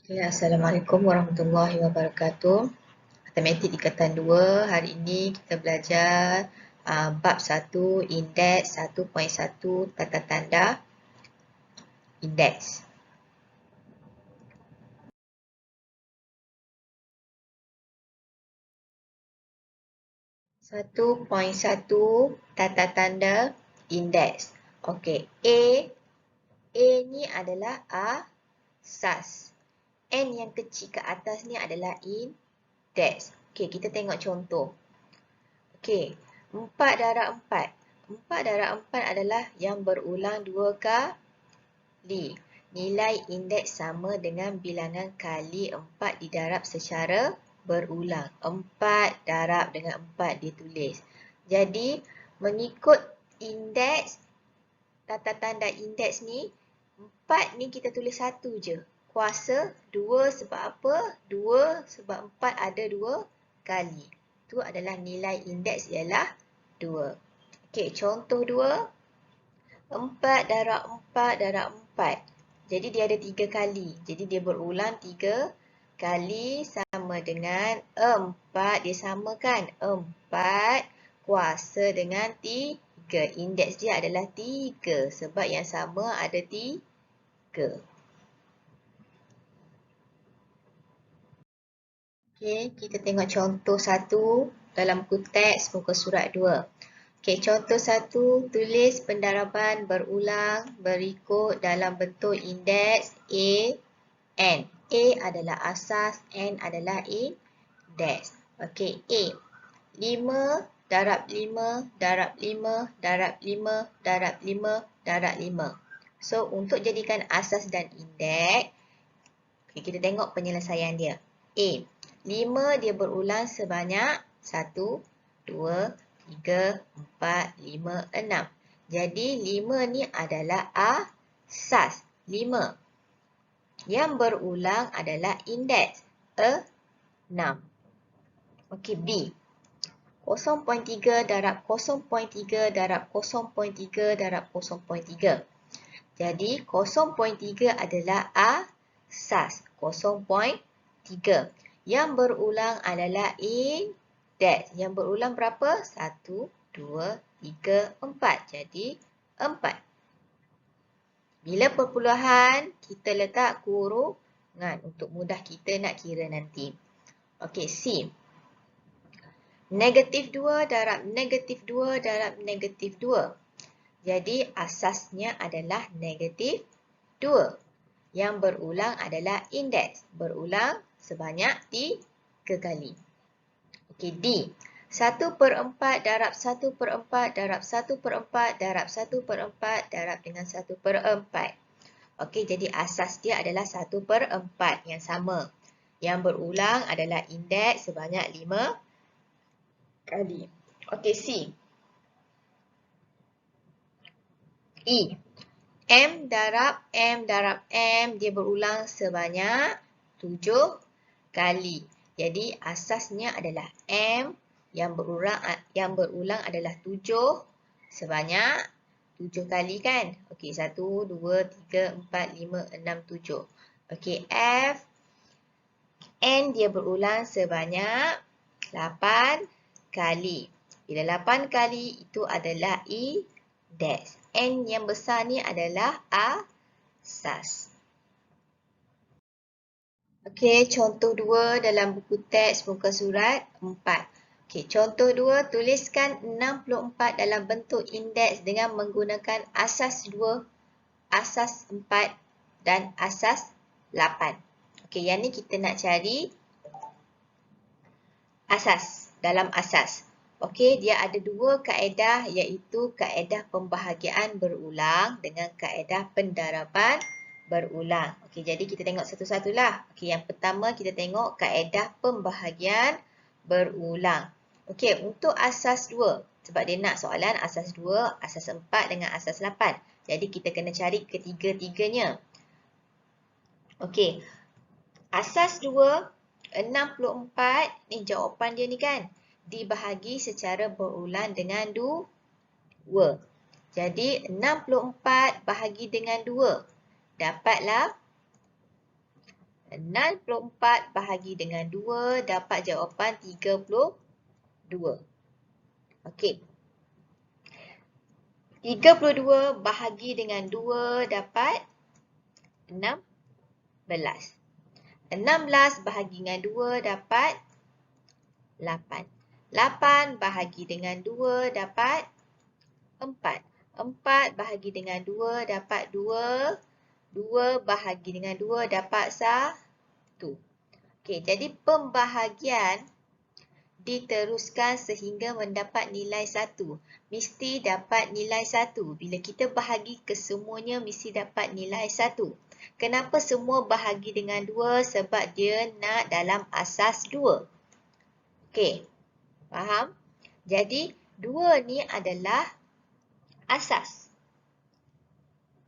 Ya, Assalamualaikum warahmatullahi wabarakatuh. Matematik tingkatan 2. Hari ini kita belajar bab 1, indeks 1.1, tata tanda indeks. 1.1, tata tanda indeks. Okey, A ni adalah asas. N yang kecil ke atas ni adalah indeks. Okey, kita tengok contoh. Okey, 4 darab 4. 4 darab 4 adalah yang berulang 2 kali. Nilai indeks sama dengan bilangan kali 4 didarab secara berulang. 4 darab dengan 4 ditulis. Jadi, mengikut indeks, tata tanda indeks ni, 4 ni kita tulis 1 je. Kuasa 2 sebab apa? 2 sebab 4 ada 2 kali. Itu adalah nilai indeks ialah 2. Okey, contoh 2. 4 darab 4 darab 4. Jadi dia ada 3 kali. Jadi dia berulang 3 kali sama dengan 4. Dia sama kan? 4 kuasa dengan 3. Indeks dia adalah 3. Sebab yang sama ada 3. Okey, kita tengok contoh 1 dalam buku teks muka surat 2. Okey, contoh 1, tulis pendaraban berulang berikut dalam bentuk indeks A, N. A adalah asas, N adalah indeks. Okey, A. 5 darab 5 darab 5 darab 5 darab 5 darab 5. So, untuk jadikan asas dan indeks, okay, kita tengok penyelesaian dia. A. 5 dia berulang sebanyak 1, 2, 3, 4, 5, 6. Jadi 5 ni adalah asas. 5. Yang berulang adalah indeks 6. Okey, B. 0.3 darab 0.3 darab 0.3 darab 0.3. Jadi 0.3 adalah asas. 0.3. Yang berulang adalah indeks. Yang berulang berapa? 1, 2, 3, 4. Jadi 4. Bila perpuluhan, kita letak kurungan untuk mudah kita nak kira nanti. Okey, C. Negatif 2 darab negatif 2 darab negatif 2. Jadi asasnya adalah negatif 2. Yang berulang adalah indeks. Berulang sebanyak 3 kali. Okey, D. 1/4 darab 1/4 darab 1/4 darab 1/4 darab dengan 1/4. Okey, jadi asas dia adalah 1/4 yang sama. Yang berulang adalah indeks sebanyak 5 kali. Okey, C. E. M darab M dia berulang sebanyak 7 kali. Jadi asasnya adalah M yang berulang adalah 7 sebanyak 7 kali kan? Okey, 1, 2, 3, 4, 5, 6, 7. Okey, F. N dia berulang sebanyak 8 kali. Bila 8 kali itu adalah indeks. N yang besar ni adalah asas. Okey, contoh 2 dalam buku teks muka surat 4. Okey, contoh 2, tuliskan 64 dalam bentuk indeks dengan menggunakan asas 2, asas 4 dan asas 8. Okey, yang ni kita nak cari asas, dalam asas. Okey, dia ada 2 kaedah iaitu kaedah pembahagian berulang dengan kaedah pendaraban berulang. Okey, jadi kita tengok satu-satulah. Okey, yang pertama kita tengok kaedah pembahagian berulang. Okey, untuk asas 2, sebab dia nak soalan asas 2, asas 4 dengan asas 8. Jadi kita kena cari ketiga-tiganya. Okey, asas 2, 64, ni jawapan dia ni kan, dibahagi secara berulang dengan 2. Jadi 64 bahagi dengan 2. Dapatlah 64 bahagi dengan 2 dapat jawapan 32. Okey. 32 bahagi dengan 2 dapat 16. 16 bahagi dengan 2 dapat 8. 8 bahagi dengan 2 dapat 4. 4 bahagi dengan 2 dapat 2. 2 bahagi dengan 2 dapat 1. Okey, jadi pembahagian diteruskan sehingga mendapat nilai 1. Mesti dapat nilai 1. Bila kita bahagi kesemuanya mesti dapat nilai 1. Kenapa semua bahagi dengan 2? Sebab dia nak dalam asas 2. Okey, faham? Jadi 2 ni adalah asas.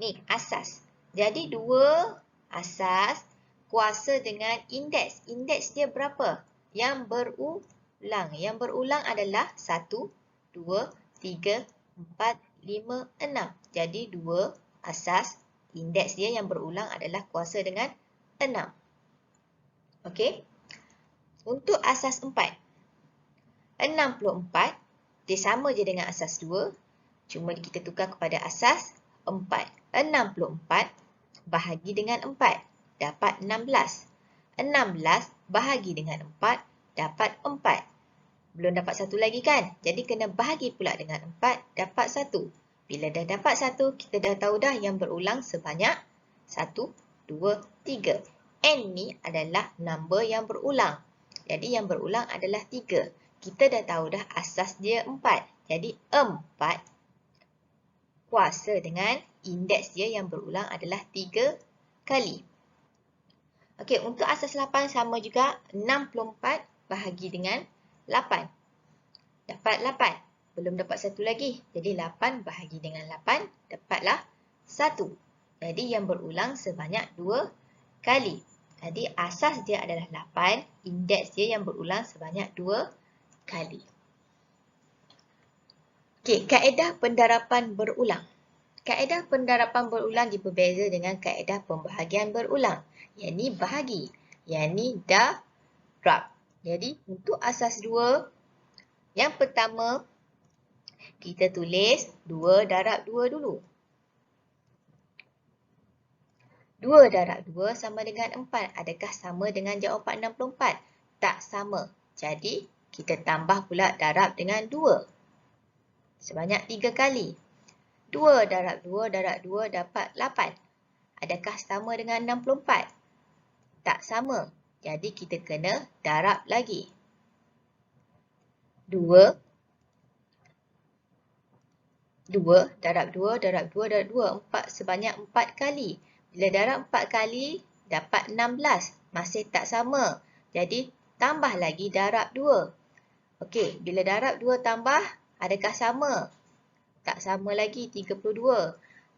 Ni asas. Jadi 2 asas kuasa dengan indeks. Indeks dia berapa? Yang berulang. Yang berulang adalah 1, 2, 3, 4, 5, 6. Jadi 2 asas indeks dia yang berulang adalah kuasa dengan 6. Okey. Untuk asas 4. 64 dia sama je dengan asas 2. Cuma kita tukar kepada asas 4. 64 bahagi dengan 4 dapat 16. 16 bahagi dengan 4 dapat 4. Belum dapat satu lagi kan? Jadi kena bahagi pula dengan 4 dapat 1. Bila dah dapat 1, kita dah tahu dah yang berulang sebanyak 1, 2, 3. N ni adalah number yang berulang. Jadi yang berulang adalah 3. Kita dah tahu dah asas dia 4. Jadi 4 kuasa dengan indeks dia yang berulang adalah 3 kali. Okey, untuk asas 8 sama juga. 64 bahagi dengan 8. Dapat 8. Belum dapat satu lagi. Jadi 8 bahagi dengan 8 dapatlah 1. Jadi yang berulang sebanyak 2 kali. Jadi asas dia adalah 8. Indeks dia yang berulang sebanyak 2 kali. Okey, kaedah pendarapan berulang. Kaedah pendarapan berulang berbeza dengan kaedah pembahagian berulang. Yang ni bahagi. Yang ni darab. Jadi untuk asas 2, yang pertama kita tulis 2 darab 2 dulu. 2 darab 2 sama dengan 4. Adakah sama dengan jawapan 64? Tak sama. Jadi kita tambah pula darab dengan 2. Sebanyak 3 kali. 2 darab 2 darab 2 dapat 8. Adakah sama dengan 64? Tak sama. Jadi kita kena darab lagi. 2 darab 2 darab 2 darab 2. 4 sebanyak 4 kali. Bila darab 4 kali dapat 16. Masih tak sama. Jadi tambah lagi darab 2. Okey, bila darab 2 tambah, adakah sama? Tak sama lagi, 32.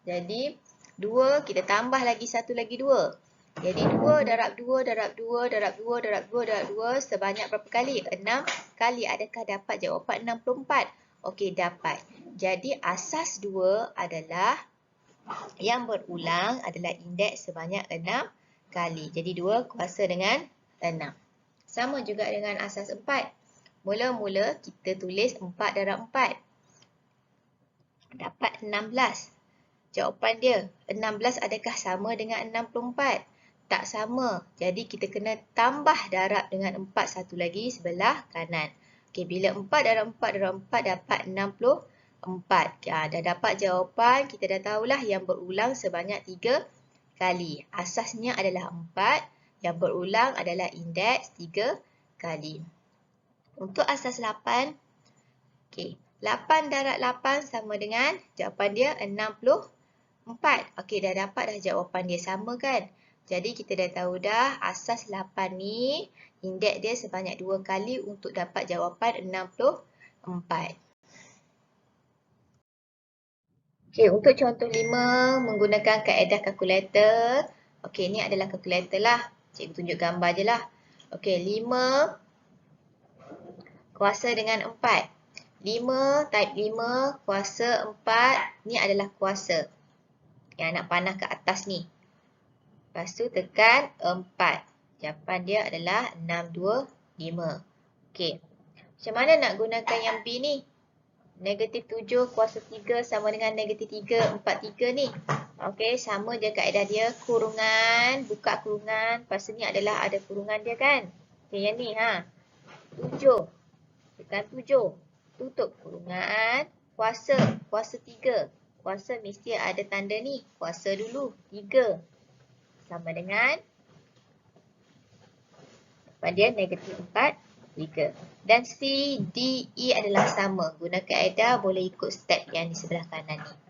Jadi 2 kita tambah lagi satu lagi 2. Jadi 2 darab 2 darab 2 darab 2 darab 2 darab 2 sebanyak berapa kali? 6 kali. Adakah dapat jawapan 64? Okey, dapat. Jadi asas 2 adalah yang berulang adalah indeks sebanyak 6 kali. Jadi 2 kuasa dengan 6. Sama juga dengan asas 4. Mula-mula kita tulis 4 darab 4. Dapat 16. Jawapan dia 16 adakah sama dengan 64? Tak sama. Jadi kita kena tambah darab dengan 4 satu lagi sebelah kanan. Okey, bila 4 darab 4 darab 4 dapat 64. Dah dapat jawapan. Kita dah tahulah yang berulang sebanyak 3 kali. Asasnya adalah 4. Yang berulang adalah indeks 3 kali. Untuk asas 8. Okey, 8 darab 8 sama dengan jawapan dia 64. Okey, dah dapat dah jawapan dia sama kan? Jadi kita dah tahu dah asas 8 ni indeks dia sebanyak 2 kali untuk dapat jawapan 64. Okey, untuk contoh 5 menggunakan kaedah kalkulator. Okey, ni adalah kalkulator lah. Cikgu tunjuk gambar je lah. Okey, 5 kuasa dengan 4. 5 type 5 kuasa 4. Ni adalah kuasa. Yang nak panah ke atas ni. Lepas tu tekan 4. Jawapan dia adalah 625. Okey. Macam mana nak gunakan yang B ni? Negatif 7 kuasa 3 sama dengan negatif 3, 43 ni. Okey, sama je kaedah dia. Kurungan, buka kurungan. Lepas ni adalah ada kurungan dia kan? Okey, yang ni 7. Tekan 7. Tutup kurungan. Kuasa 3. Kuasa mesti ada tanda ni. Kuasa dulu. 3. Sama dengan pada dia negatif 4, 3. Dan C, D, E adalah sama. Guna kaedah boleh ikut step yang di sebelah kanan ni.